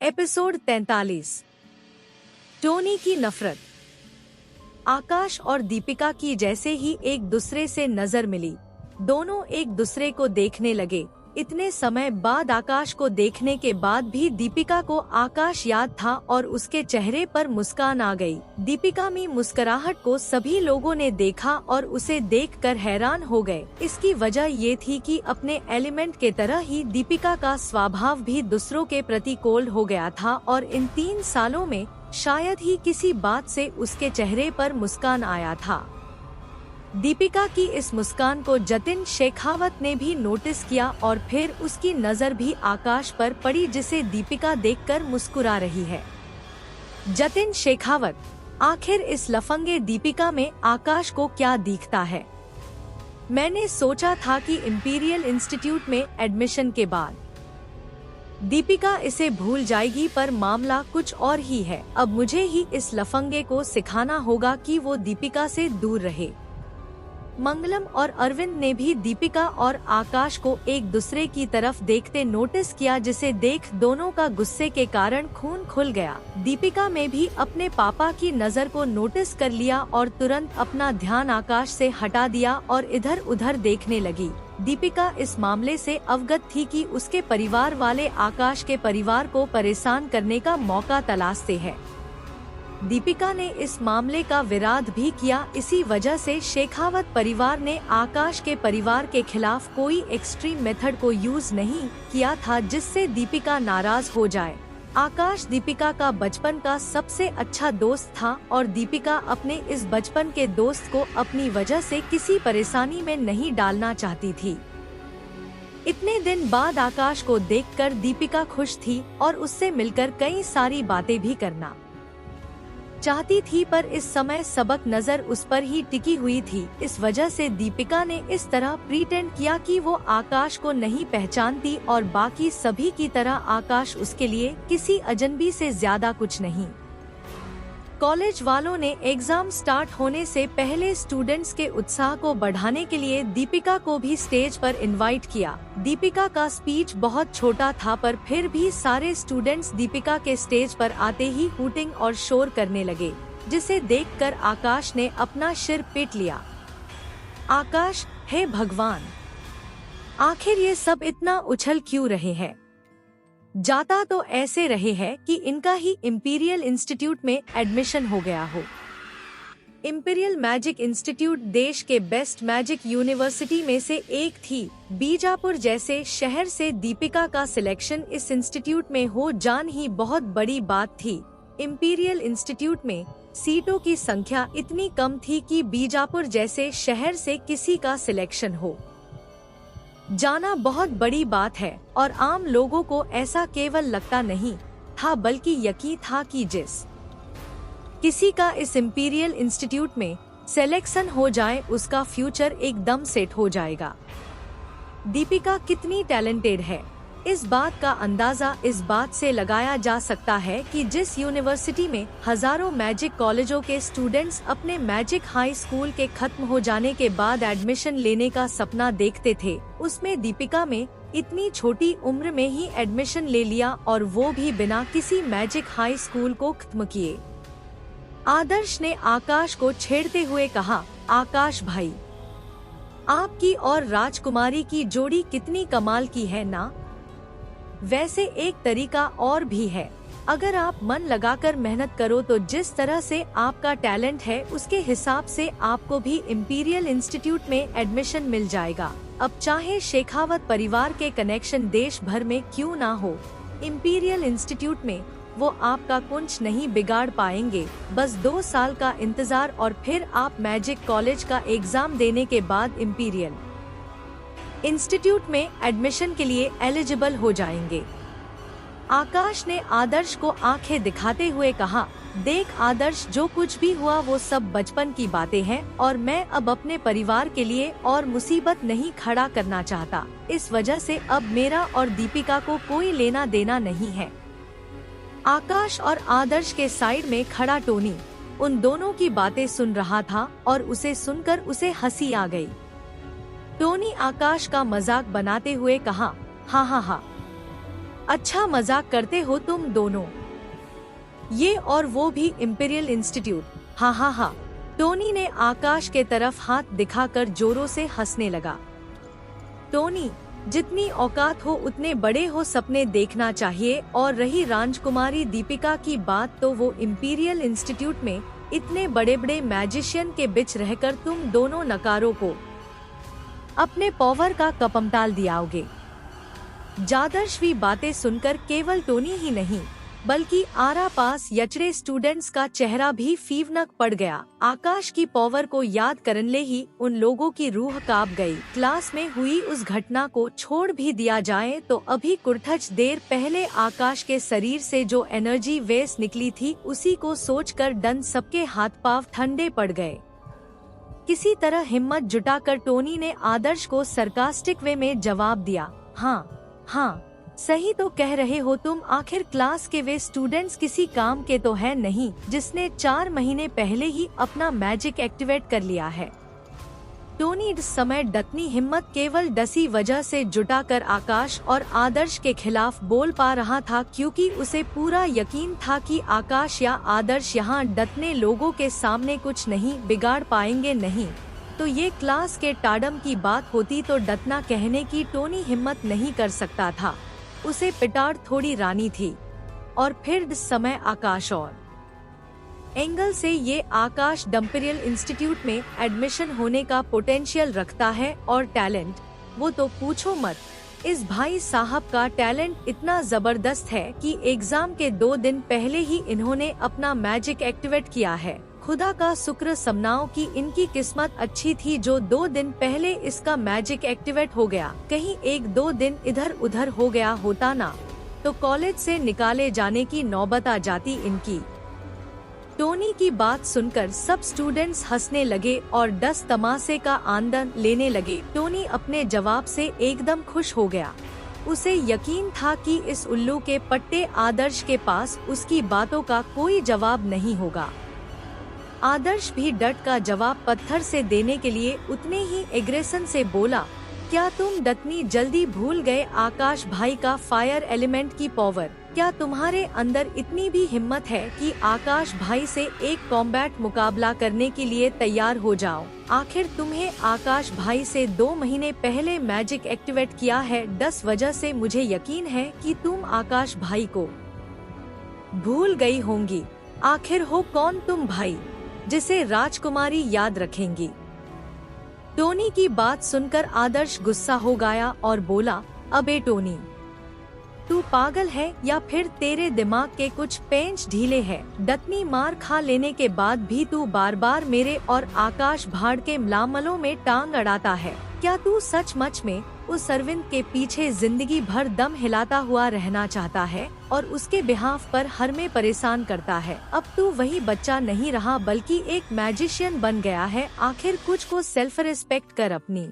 Episode 43। Tony की नफरत। आकाश और दीपिका की जैसे ही एक दूसरे से नजर मिली, दोनों एक दूसरे को देखने लगे। इतने समय बाद आकाश को देखने के बाद भी दीपिका को आकाश याद था और उसके चेहरे पर मुस्कान आ गई। दीपिका में मुस्कुराहट को सभी लोगों ने देखा और उसे देखकर हैरान हो गए। इसकी वजह ये थी कि अपने एलिमेंट के तरह ही दीपिका का स्वभाव भी दूसरों के प्रति कोल्ड हो गया था और इन 3 सालों में शायद ही किसी बात से उसके चेहरे पर मुस्कान आया था। दीपिका की इस मुस्कान को जतिन शेखावत ने भी नोटिस किया और फिर उसकी नजर भी आकाश पर पड़ी, जिसे दीपिका देखकर मुस्कुरा रही है। जतिन शेखावत, आखिर इस लफंगे दीपिका में आकाश को क्या दिखता है? मैंने सोचा था कि इंपीरियल इंस्टीट्यूट में एडमिशन के बाद दीपिका इसे भूल जाएगी, पर मामला कुछ और ही है। अब मुझे ही इस लफंगे को सिखाना होगा कि वो दीपिका से दूर रहे। मंगलम और अरविंद ने भी दीपिका और आकाश को एक दूसरे की तरफ देखते नोटिस किया, जिसे देख दोनों का गुस्से के कारण खून खुल गया। दीपिका में भी अपने पापा की नजर को नोटिस कर लिया और तुरंत अपना ध्यान आकाश से हटा दिया और इधर उधर देखने लगी। दीपिका इस मामले से अवगत थी कि उसके परिवार वाले आकाश के परिवार को परेशान करने का मौका तलाशते हैं। दीपिका ने इस मामले का विरोध भी किया। इसी वजह से शेखावत परिवार ने आकाश के परिवार के खिलाफ कोई एक्सट्रीम मेथड को यूज नहीं किया था जिससे दीपिका नाराज हो जाए। आकाश दीपिका का बचपन का सबसे अच्छा दोस्त था और दीपिका अपने इस बचपन के दोस्त को अपनी वजह से किसी परेशानी में नहीं डालना चाहती थी। इतने दिन बाद आकाश को देखकर दीपिका खुश थी और उससे मिलकर कई सारी बातें भी करना चाहती थी, पर इस समय सबक नजर उस पर ही टिकी हुई थी। इस वजह से दीपिका ने इस तरह प्रीटेंड किया कि वो आकाश को नहीं पहचानती और बाकी सभी की तरह आकाश उसके लिए किसी अजनबी से ज्यादा कुछ नहीं। कॉलेज वालों ने एग्जाम स्टार्ट होने से पहले स्टूडेंट्स के उत्साह को बढ़ाने के लिए दीपिका को भी स्टेज पर इनवाइट किया। दीपिका का स्पीच बहुत छोटा था, पर फिर भी सारे स्टूडेंट्स दीपिका के स्टेज पर आते ही हूटिंग और शोर करने लगे, जिसे देखकर आकाश ने अपना सिर पीट लिया। आकाश, हे भगवान, आखिर ये सब इतना उछल क्यों रहे हैं? जाता तो ऐसे रहे हैं कि इनका ही इंपीरियल इंस्टीट्यूट में एडमिशन हो गया हो। इंपीरियल मैजिक इंस्टीट्यूट देश के बेस्ट मैजिक यूनिवर्सिटी में से एक थी। बीजापुर जैसे शहर से दीपिका का सिलेक्शन इस इंस्टीट्यूट में हो जान ही बहुत बड़ी बात थी। इंपीरियल इंस्टीट्यूट में सीटों की संख्या इतनी कम थी कि बीजापुर जैसे शहर से किसी का सिलेक्शन हो जाना बहुत बड़ी बात है और आम लोगों को ऐसा केवल लगता नहीं था बल्कि यकीन था कि जिस किसी का इस इंपीरियल इंस्टीट्यूट में सिलेक्शन हो जाए उसका फ्यूचर एकदम सेट हो जाएगा। दीपिका कितनी टैलेंटेड है, इस बात का अंदाजा इस बात से लगाया जा सकता है कि जिस यूनिवर्सिटी में हजारों मैजिक कॉलेजों के स्टूडेंट्स अपने मैजिक हाई स्कूल के खत्म हो जाने के बाद एडमिशन लेने का सपना देखते थे, उसमें दीपिका में इतनी छोटी उम्र में ही एडमिशन ले लिया और वो भी बिना किसी मैजिक हाई स्कूल को खत्म किए। आदर्श ने आकाश को छेड़ते हुए कहा, आकाश भाई, आपकी और राजकुमारी की जोड़ी कितनी कमाल की है ना? वैसे एक तरीका और भी है, अगर आप मन लगाकर मेहनत करो तो जिस तरह से आपका टैलेंट है उसके हिसाब से आपको भी इंपीरियल इंस्टीट्यूट में एडमिशन मिल जाएगा। अब चाहे शेखावत परिवार के कनेक्शन देश भर में क्यों ना हो, इंपीरियल इंस्टीट्यूट में वो आपका कुछ नहीं बिगाड़ पाएंगे। बस 2 साल का इंतजार और फिर आप मैजिक कॉलेज का एग्जाम देने के बाद इंपीरियल इंस्टीट्यूट में एडमिशन के लिए एलिजिबल हो जाएंगे। आकाश ने आदर्श को आंखें दिखाते हुए कहा, देख आदर्श, जो कुछ भी हुआ वो सब बचपन की बातें हैं और मैं अब अपने परिवार के लिए और मुसीबत नहीं खड़ा करना चाहता। इस वजह से अब मेरा और दीपिका को कोई लेना देना नहीं है। आकाश और आदर्श के साइड में खड़ा टोनी उन दोनों की बातें सुन रहा था और उसे सुनकर उसे हंसी आ गई। टोनी आकाश का मजाक बनाते हुए कहा, हाँ हाँ हाँ, अच्छा मजाक करते हो तुम दोनों। ये और वो भी इम्पीरियल इंस्टीट्यूट, हाँ हाँ हाँ। टोनी ने आकाश के तरफ हाथ दिखाकर जोरों से हंसने लगा। टोनी, जितनी औकात हो उतने बड़े हो सपने देखना चाहिए। और रही राजकुमारी दीपिका की बात, तो वो इम्पीरियल इंस्टीट्यूट में इतने बड़े बड़े मैजिशियन के बीच रहकर तुम दोनों नकारों को अपने पावर का कपमटाल दियाओगे। जादर्शवी बातें सुनकर केवल टोनी ही नहीं बल्कि आरा पास यचड़े स्टूडेंट्स का चेहरा भी फीवनक पड़ गया। आकाश की पावर को याद करने ही उन लोगों की रूह कांप गई। क्लास में हुई उस घटना को छोड़ भी दिया जाए तो अभी कुछ देर पहले आकाश के शरीर से जो एनर्जी वेस्ट निकली थी उसी को सोचकर डन सबके हाथ पांव ठंडे पड़ गए। किसी तरह हिम्मत जुटाकर टोनी ने आदर्श को सरकास्टिक वे में जवाब दिया, हाँ हाँ सही तो कह रहे हो तुम। आखिर क्लास के वे स्टूडेंट्स किसी काम के तो है नहीं जिसने 4 महीने पहले ही अपना मैजिक एक्टिवेट कर लिया है। टोनी इस समय डटनी हिम्मत केवल डसी वजह से जुटाकर आकाश और आदर्श के खिलाफ बोल पा रहा था, क्योंकि उसे पूरा यकीन था कि आकाश या आदर्श यहाँ डटने लोगों के सामने कुछ नहीं बिगाड़ पाएंगे। नहीं तो ये क्लास के टाडम की बात होती तो डटना कहने की टोनी हिम्मत नहीं कर सकता था। उसे पिटार थोड़ी रानी थी। और फिर इस समय आकाश और एंगल से ये आकाश डम्परियल इंस्टीट्यूट में एडमिशन होने का पोटेंशियल रखता है और टैलेंट वो तो पूछो मत। इस भाई साहब का टैलेंट इतना जबरदस्त है कि एग्जाम के 2 दिन पहले ही इन्होंने अपना मैजिक एक्टिवेट किया है। खुदा का शुक्र समनाओ कि इनकी किस्मत अच्छी थी जो 2 दिन पहले इसका मैजिक एक्टिवेट हो गया। कहीं 1-2 दिन इधर उधर हो गया होता ना तो कॉलेज से निकाले जाने की नौबत आ जाती इनकी। टोनी की बात सुनकर सब स्टूडेंट्स हंसने लगे और 10 तमाशे का आनंद लेने लगे। टोनी अपने जवाब से एकदम खुश हो गया। उसे यकीन था कि इस उल्लू के पट्टे आदर्श के पास उसकी बातों का कोई जवाब नहीं होगा। आदर्श भी डट का जवाब पत्थर से देने के लिए उतने ही एग्रेशन से बोला, क्या तुम डटनी जल्दी भूल गए आकाश भाई का फायर एलिमेंट की पावर? क्या तुम्हारे अंदर इतनी भी हिम्मत है कि आकाश भाई से एक कॉम्बैट मुकाबला करने के लिए तैयार हो जाओ? आखिर तुम्हें आकाश भाई से 2 महीने पहले मैजिक एक्टिवेट किया है। 10 वजह से मुझे यकीन है कि तुम आकाश भाई को भूल गई होंगी। आखिर हो कौन तुम भाई जिसे राजकुमारी याद रखेंगी? टोनी की बात सुनकर आदर्श गुस्सा हो गया और बोला, अबे टोनी, तू पागल है या फिर तेरे दिमाग के कुछ पेंच ढीले हैं? डटनी मार खा लेने के बाद भी तू बार बार मेरे और आकाश भाड़ के मामलों में टांग अड़ाता है। क्या तू सचमुच में उस अरविंद के पीछे जिंदगी भर दम हिलाता हुआ रहना चाहता है और उसके बिहाफ पर हर में परेशान करता है? अब तू वही बच्चा नहीं रहा बल्कि एक मैजिशियन बन गया है। आखिर कुछ को सेल्फ रिस्पेक्ट कर अपनी।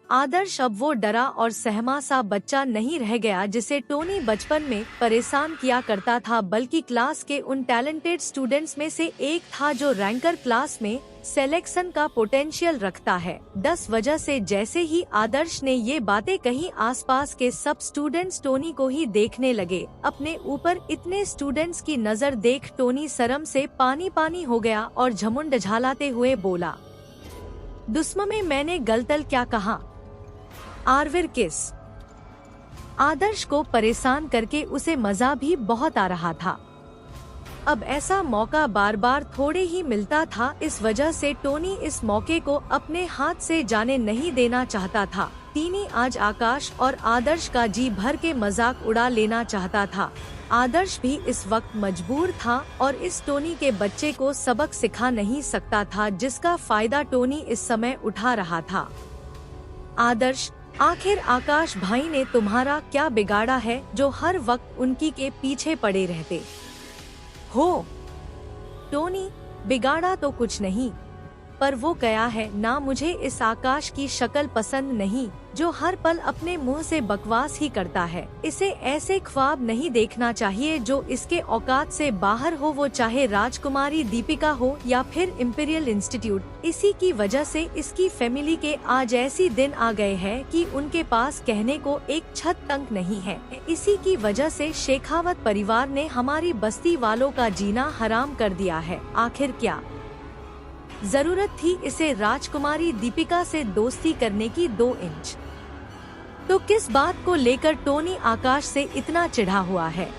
आदर्श अब वो डरा और सहमा सा बच्चा नहीं रह गया जिसे टोनी बचपन में परेशान किया करता था, बल्कि क्लास के उन टैलेंटेड स्टूडेंट्स में से एक था जो रैंकर क्लास में सिलेक्शन का पोटेंशियल रखता है। 10 वजह से जैसे ही आदर्श ने ये बातें कही, आसपास के सब स्टूडेंट्स टोनी को ही देखने लगे। अपने ऊपर इतने स्टूडेंट्स की नजर देख टोनी शर्म से पानी पानी हो गया और झमुंड झालाते हुए बोला, दुश्मन मैंने गलतल क्या कहा? आरविर किस? आदर्श को परेशान करके उसे मजा भी बहुत आ रहा था। अब ऐसा मौका बार बार थोड़े ही मिलता था, इस वजह से टोनी इस मौके को अपने हाथ से जाने नहीं देना चाहता था। टीनी आज आकाश और आदर्श का जी भर के मजाक उड़ा लेना चाहता था। आदर्श भी इस वक्त मजबूर था और इस टोनी के बच्चे को सबक सिखा नहीं सकता था जिसका फायदा टोनी इस समय उठा रहा था। आदर्श, आखिर आकाश भाई ने तुम्हारा क्या बिगाड़ा है जो हर वक्त उनकी के पीछे पड़े रहते हो? टोनी, बिगाड़ा तो कुछ नहीं, पर वो गया है ना। मुझे इस आकाश की शक्ल पसंद नहीं। जो हर पल अपने मुंह से बकवास ही करता है। इसे ऐसे ख्वाब नहीं देखना चाहिए जो इसके औकात से बाहर हो, वो चाहे राजकुमारी दीपिका हो या फिर इम्पीरियल इंस्टीट्यूट। इसी की वजह से इसकी फैमिली के आज ऐसी दिन आ गए हैं कि उनके पास कहने को एक छत तक नहीं है। इसी की वजह से शेखावत परिवार ने हमारी बस्ती वालों का जीना हराम कर दिया है। आखिर क्या जरूरत थी इसे राजकुमारी दीपिका से दोस्ती करने की? 2 इंच। तो किस बात को लेकर टोनी आकाश से इतना चिढ़ा हुआ है?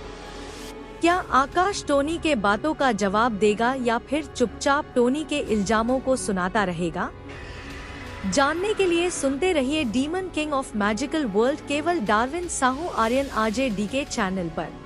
क्या आकाश टोनी के बातों का जवाब देगा या फिर चुपचाप टोनी के इल्जामों को सुनाता रहेगा? जानने के लिए सुनते रहिए demon king of magical world, केवल Darwin Sahu Aryan RJ DK channel पर।